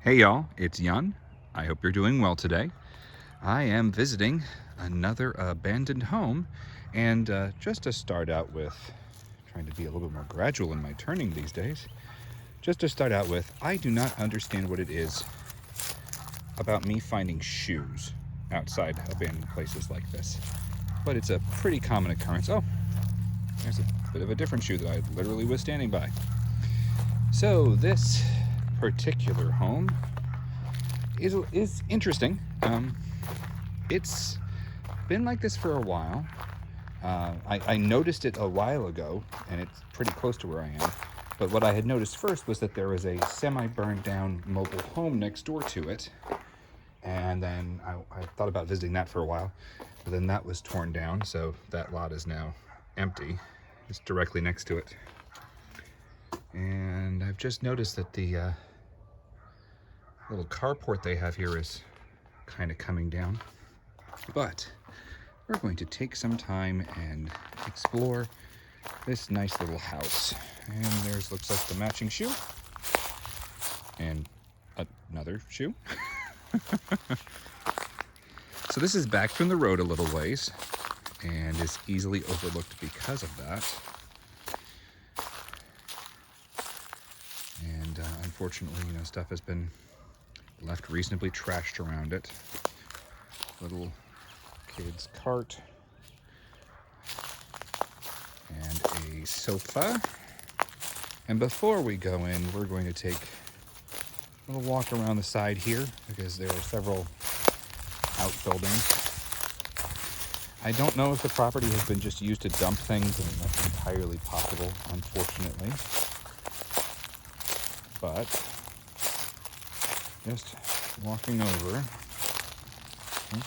Hey y'all, it's Jan. I hope you're doing well today. I am visiting another abandoned home, and just to start out with, trying to be a little bit more gradual in my turning these days, just to start out with, I do not understand what it is about me finding shoes outside abandoned places like this, but it's a pretty common occurrence. Oh, there's a bit of a different shoe that I literally was standing by. So this particular home is interesting. It's been like this for a while. I noticed it a while ago, and it's pretty close to where I am. But what I had noticed first was that there was a semi-burned down mobile home next door to it. And then I thought about visiting that for a while, but then that was torn down, so that lot is now empty. It's directly next to it. And I've just noticed that the little carport they have here is kind of coming down. But we're going to take some time and explore this nice little house. And there's looks like the matching shoe. And another shoe. So this is back from the road a little ways and is easily overlooked because of that. And unfortunately, stuff has been left reasonably trashed around it. Little kid's cart and a sofa. And before we go in, we're going to take a little walk around the side here because there are several outbuildings. I don't know if the property has been just used to dump things, and that's entirely possible, unfortunately. But just walking over.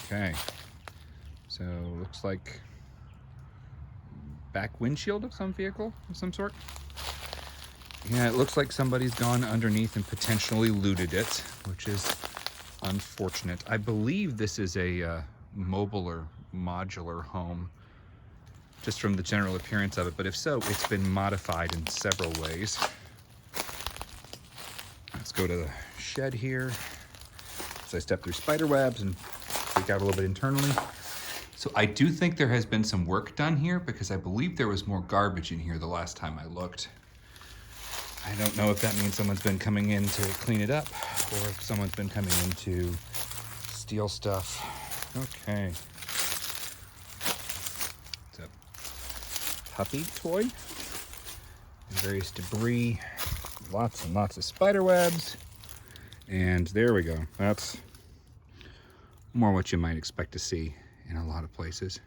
Okay. So looks like back windshield of some vehicle of some sort. Yeah, it looks like somebody's gone underneath and potentially looted it, which is unfortunate. I believe this is a mobile or modular home, just from the general appearance of it. But if so, it's been modified in several ways. Let's go to the shed here. So I step through spider webs and freak out a little bit internally. So I do think there has been some work done here because I believe there was more garbage in here the last time I looked. I don't know if that means someone's been coming in to clean it up or if someone's been coming in to steal stuff. Okay. It's a puppy toy. And various debris. Lots and lots of spider webs. And there we go. That's more what you might expect to see in a lot of places.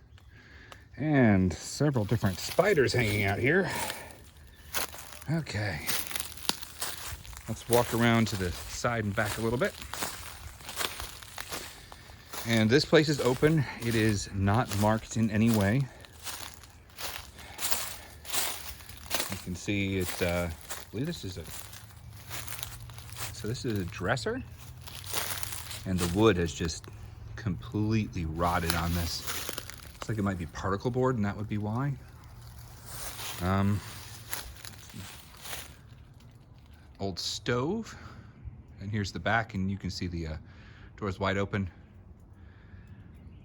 And several different spiders hanging out here. Okay. Let's walk around to the side and back a little bit. And this place is open. It is not marked in any way. You can see it's, I believe this is this is a dresser. And the wood has just completely rotted on this. Looks like it might be particle board, and that would be why. Old stove, and here's the back, and you can see the doors wide open.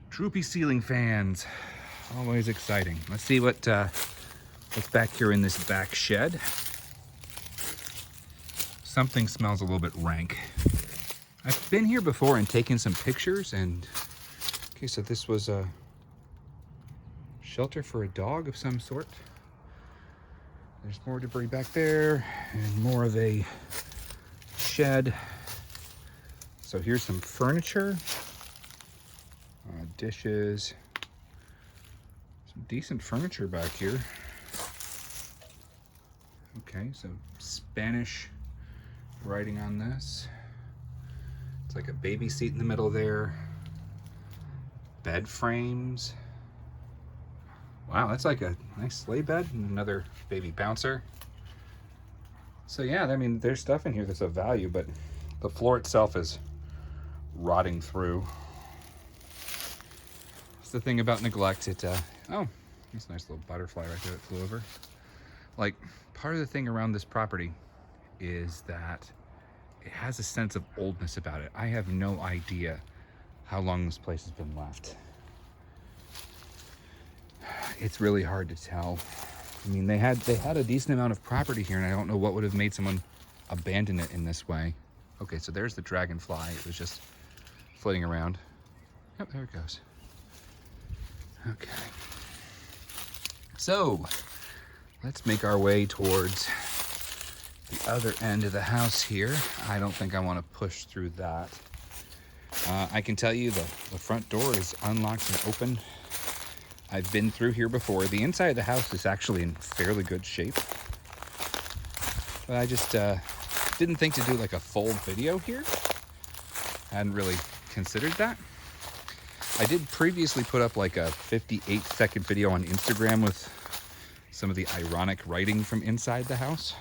Droopy ceiling fans, always exciting. Let's see what's back here in this back shed. Something smells a little bit rank. I've been here before and taken some pictures, and okay, so this was a shelter for a dog of some sort. There's more debris back there and more of a shed. So here's some furniture, dishes, some decent furniture back here. Okay, so Spanish writing on this. It's like a baby seat in the middle there. Bed frames. Wow, that's like a nice sleigh bed and another baby bouncer. So yeah, I mean, there's stuff in here that's of value, but the floor itself is rotting through. It's the thing about neglect. Oh, that's a nice little butterfly right there that flew over. Like, part of the thing around this property is that it has a sense of oldness about it. I have no idea how long this place has been left. It's really hard to tell. I mean, they had a decent amount of property here, and I don't know what would have made someone abandon it in this way. Okay, so there's the dragonfly. It was just floating around. Yep, there it goes. Okay. So, let's make our way towards the other end of the house here. I don't think I want to push through that. I can tell you the front door is unlocked and open. I've been through here before. The inside of the house is actually in fairly good shape. But I just didn't think to do like a full video here. I hadn't really considered that. I did previously put up like a 58-second video on Instagram with some of the ironic writing from inside the house,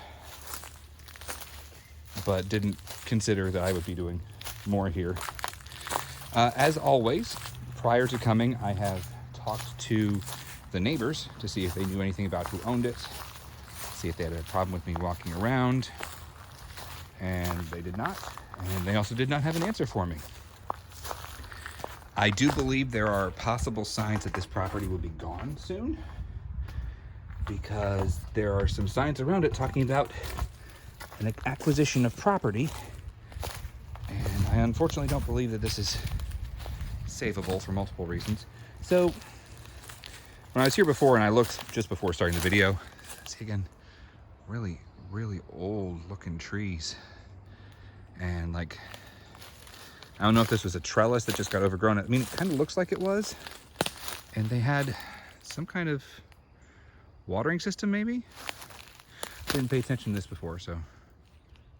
but didn't consider that I would be doing more here. As always, prior to coming, I have talked to the neighbors to see if they knew anything about who owned it, see if they had a problem with me walking around, and they did not. And they also did not have an answer for me. I do believe there are possible signs that this property will be gone soon, because there are some signs around it talking about an acquisition of property, and I unfortunately don't believe that this is savable for multiple reasons. So when I was here before and I looked just before starting the video, see again, really old looking trees, and like, I don't know if this was a trellis that just got overgrown. I mean, it kind of looks like it was, and they had some kind of watering system maybe. Didn't pay attention to this before, so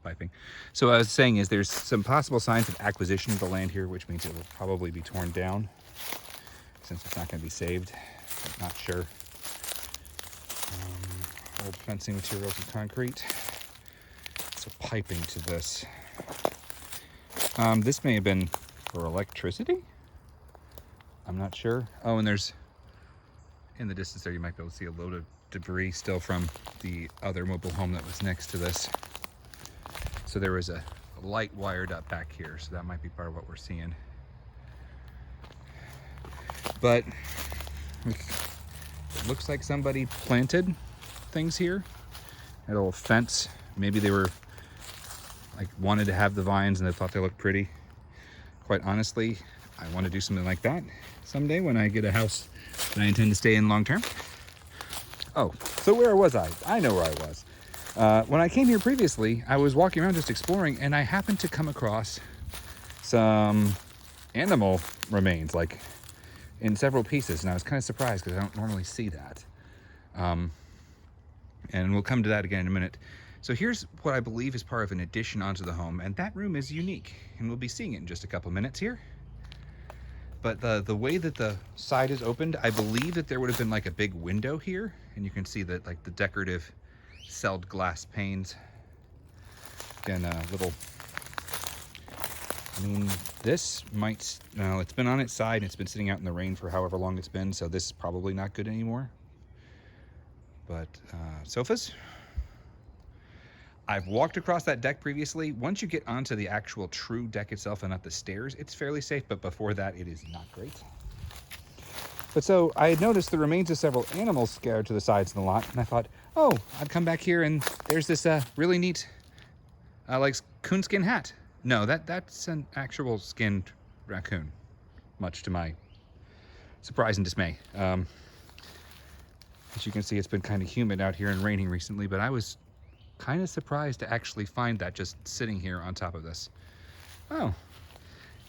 piping. So what I was saying is there's some possible signs of acquisition of the land here, which means it will probably be torn down since it's not going to be saved. I'm not sure. Old fencing materials and concrete. So piping to this. This may have been for electricity. I'm not sure. Oh, and there's, in the distance there, you might be able to see a load of debris still from the other mobile home that was next to this. So there was a light wired up back here, so that might be part of what we're seeing. But it looks like somebody planted things here. A little fence. Maybe they were like wanted to have the vines and they thought they looked pretty. Quite honestly, I want to do something like that someday when I get a house that I intend to stay in long term. Oh, so where was I? I know where I was. When I came here previously, I was walking around just exploring, and I happened to come across some animal remains, like in several pieces, and I was kind of surprised because I don't normally see that. And we'll come to that again in a minute. So here's what I believe is part of an addition onto the home, and that room is unique, and we'll be seeing it in just a couple minutes here. But the way that the side is opened, I believe that there would have been like a big window here, and you can see that like the decorative celled glass panes. Again, a little, I mean, this might, no, it's been on its side and it's been sitting out in the rain for however long it's been, so this is probably not good anymore. But sofas. I've walked across that deck previously. Once you get onto the actual true deck itself and not the stairs, it's fairly safe, but before that, it is not great. But so I had noticed the remains of several animals scattered to the sides of the lot, and I thought, oh, I'd come back here and there's this really neat, like coonskin hat. No, that's an actual skinned raccoon, much to my surprise and dismay. As you can see, it's been kind of humid out here and raining recently, but I was kind of surprised to actually find that just sitting here on top of this. Oh,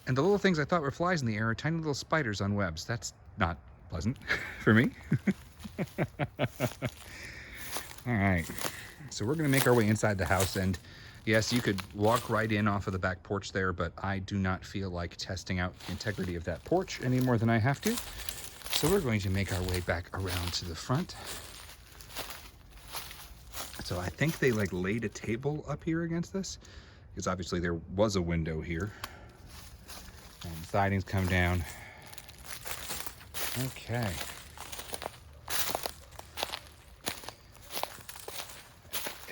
and the little things I thought were flies in the air are tiny little spiders on webs. That's not pleasant for me. All right, so we're gonna make our way inside the house, and yes, you could walk right in off of the back porch there, but I do not feel like testing out the integrity of that porch any more than I have to. So we're going to make our way back around to the front. So I think they like laid a table up here against this, because obviously there was a window here. And the siding's come down. Okay.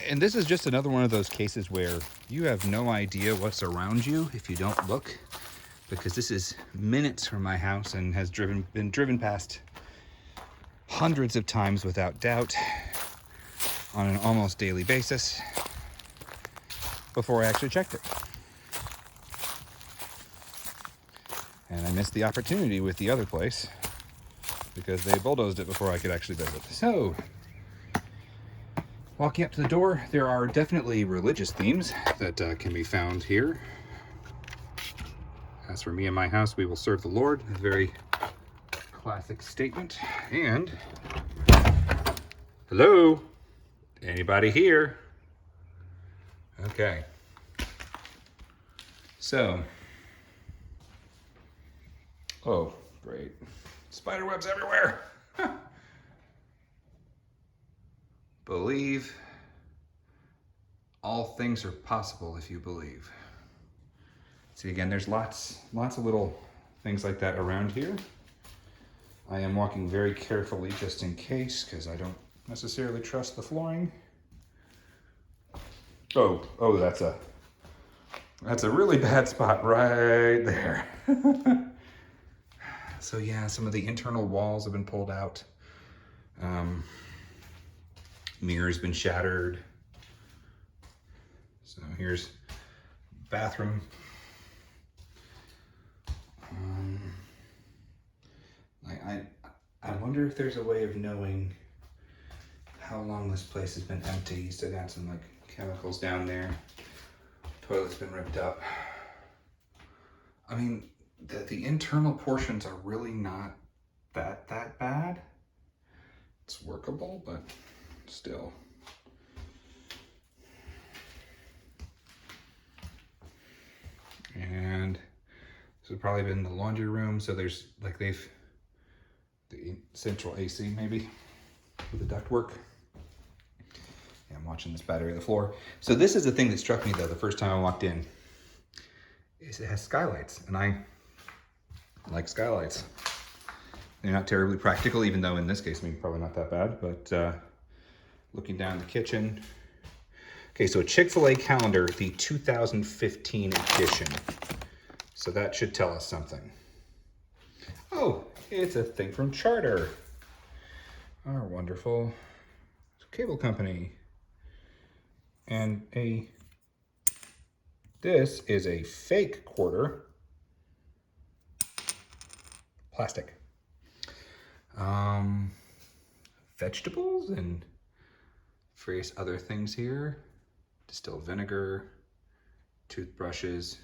And this is just another one of those cases where you have no idea what's around you if you don't look, because this is minutes from my house and has been driven past hundreds of times without doubt on an almost daily basis before I actually checked it. And I missed the opportunity with the other place because they bulldozed it before I could actually visit. So, walking up to the door, there are definitely religious themes that can be found here. As for me and my house, we will serve the Lord. A very classic statement. And, hello? Anybody here? Okay. So, oh, great. Spider webs everywhere. Believe all things are possible if you believe. See, again, there's lots of little things like that around here. I am walking very carefully just in case, because I don't necessarily trust the flooring. Oh, that's a really bad spot right there. So yeah, some of the internal walls have been pulled out. Mirror's been shattered. So here's bathroom. I wonder if there's a way of knowing how long this place has been empty. You still got some like chemicals down there. Toilet's been ripped up. I mean, the internal portions are really not that bad. It's workable, but still. And this has probably been the laundry room. So there's like the central AC maybe with the ductwork. Yeah, I'm watching this battery on the floor. So this is the thing that struck me though the first time I walked in, is it has skylights, and I like skylights. They're not terribly practical, even though in this case, maybe probably not that bad, but looking down the kitchen. Okay, so a Chick-fil-A calendar, the 2015 edition. So that should tell us something. Oh, it's a thing from Charter, our wonderful cable company. And this is a fake quarter, plastic. Vegetables and various other things here. Distilled vinegar, toothbrushes.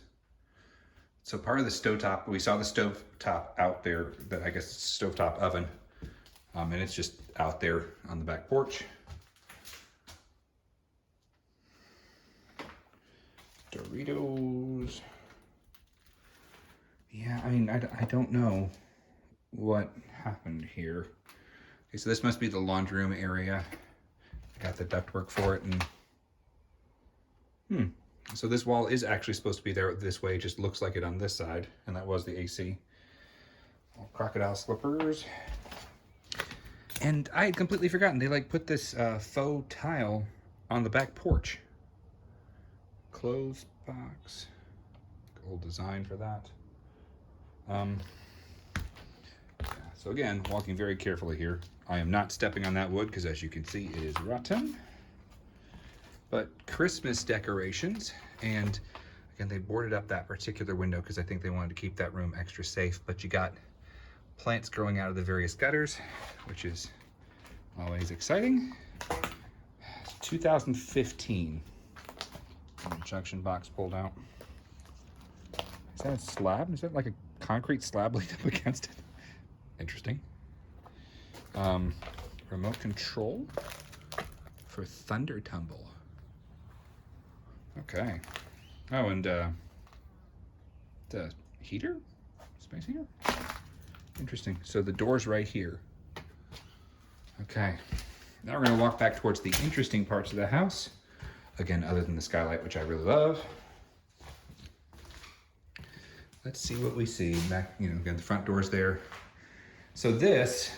So part of the stovetop, we saw the stovetop out there, that I guess it's a stovetop oven. And it's just out there on the back porch. Doritos. Yeah, I mean, I don't know what happened here. Okay, so this must be the laundry room area. Got the ductwork for it, and so this wall is actually supposed to be there this way. It just looks like it on this side, and that was the AC. All crocodile slippers. And I had completely forgotten, they like put this faux tile on the back porch. Clothes box. Old design for that. So again, walking very carefully here. I am not stepping on that wood because, as you can see, it is rotten. But Christmas decorations, and again, they boarded up that particular window because I think they wanted to keep that room extra safe. But you got plants growing out of the various gutters, which is always exciting. 2015. Junction box pulled out. Is that a slab? Is that like a concrete slab laid up against it? Interesting. Remote control for Thunder Tumble. Okay. Oh, and the heater? Space heater? Interesting. So the door's right here. Okay. Now we're going to walk back towards the interesting parts of the house. Again, other than the skylight, which I really love. Let's see what we see. Back, again, the front door's there. So this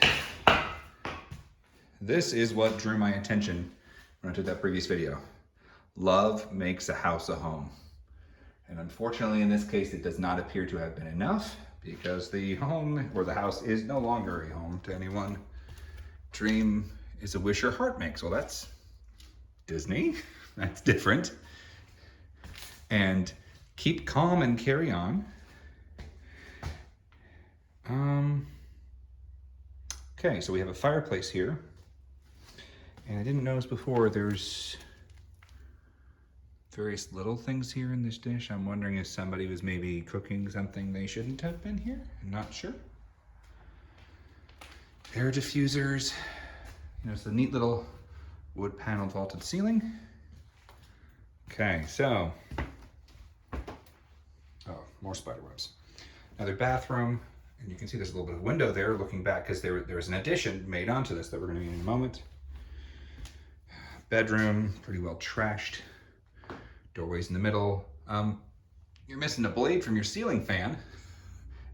is what drew my attention when I did that previous video. Love makes a house a home. And unfortunately, in this case, it does not appear to have been enough because the home or the house is no longer a home to anyone. Dream is a wish your heart makes. Well, that's Disney. That's different. And keep calm and carry on. Okay, so we have a fireplace here. And I didn't notice before, there's various little things here in this dish. I'm wondering if somebody was maybe cooking something they shouldn't have been here. I'm not sure. Air diffusers. You know, it's a neat little wood panel vaulted ceiling. Okay, so, oh, more spider webs. Another bathroom, and you can see there's a little bit of window there looking back because there was an addition made onto this that we're gonna be in a moment. Bedroom, pretty well trashed. Doorways in the middle. You're missing a blade from your ceiling fan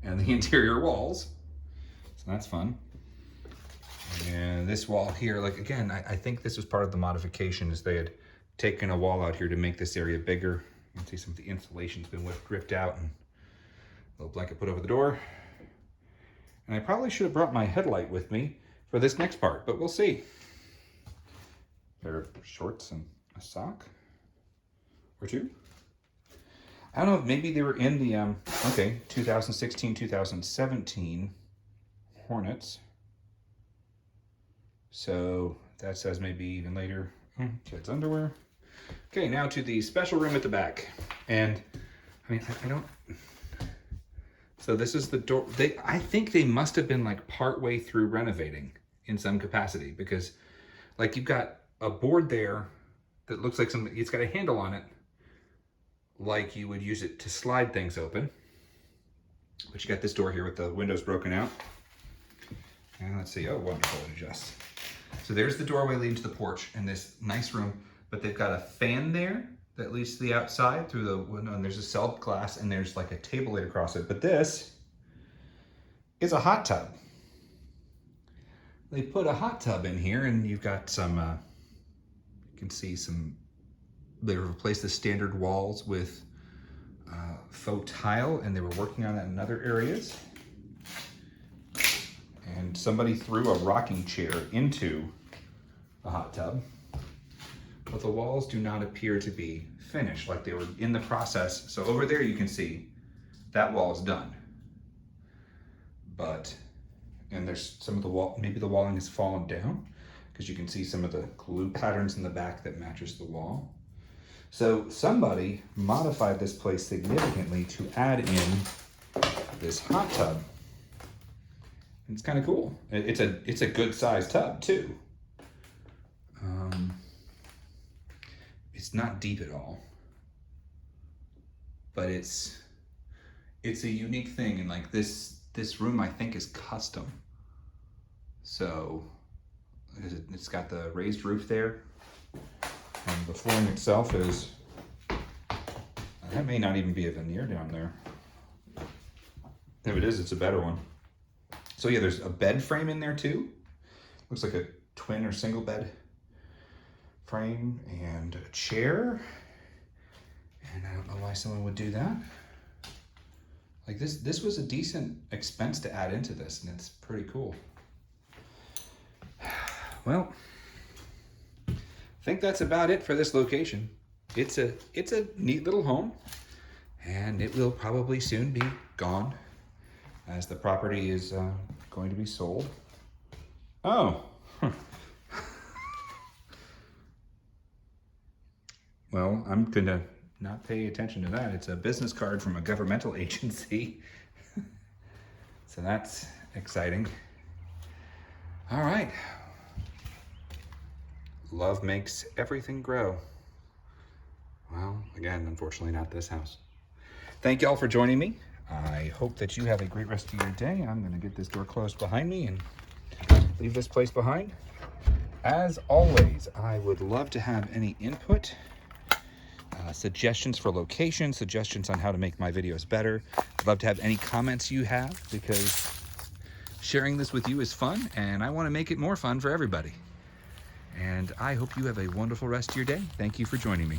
and the interior walls. So that's fun. And this wall here, like again, I think this was part of the modification is they had taken a wall out here to make this area bigger. You can see some of the insulation's been ripped out and a little blanket put over the door. And I probably should have brought my headlight with me for this next part, but we'll see. Pair of shorts and a sock or two. I don't know, maybe they were in the, 2016, 2017 Hornets. So that says maybe even later, kids' underwear. Okay, now to the special room at the back. And I mean, I don't, so this is the door. I think they must have been like partway through renovating in some capacity because like you've got a board there that looks like something, it's got a handle on it like you would use it to slide things open. But you got this door here with the windows broken out. And let's see, oh, wonderful, it adjusts. So there's the doorway leading to the porch in this nice room, but they've got a fan there that leads to the outside through the window, and there's a cell glass, and there's like a table laid across it. But this is a hot tub. They put a hot tub in here, and you've got some, you can see some, they replaced the standard walls with faux tile, and they were working on that in other areas. And somebody threw a rocking chair into the hot tub, but the walls do not appear to be finished, like they were in the process. So over there you can see that wall is done. But, and there's some of the wall, maybe the walling has fallen down because you can see some of the glue patterns in the back that matches the wall. So somebody modified this place significantly to add in this hot tub. It's kind of cool. It's a good sized tub too. It's not deep at all, but it's a unique thing. And like this room I think is custom. So it's got the raised roof there, and the flooring itself is, that may not even be a veneer down there. If it is, it's a better one. So yeah, there's a bed frame in there too. Looks like a twin or single bed frame and a chair. And I don't know why someone would do that. Like this was a decent expense to add into this, and it's pretty cool. Well, I think that's about it for this location. It's a neat little home, and it will probably soon be gone as the property is going to be sold. Oh. Well, I'm gonna not pay attention to that. It's a business card from a governmental agency. So that's exciting. All right. Love makes everything grow. Well, again, unfortunately not this house. Thank you all for joining me. I hope that you have a great rest of your day. I'm gonna get this door closed behind me and leave this place behind. As always, I would love to have any input, suggestions for location, suggestions on how to make my videos better. I'd love to have any comments you have, because sharing this with you is fun, and I want to make it more fun for everybody. And I hope you have a wonderful rest of your day. Thank you for joining me.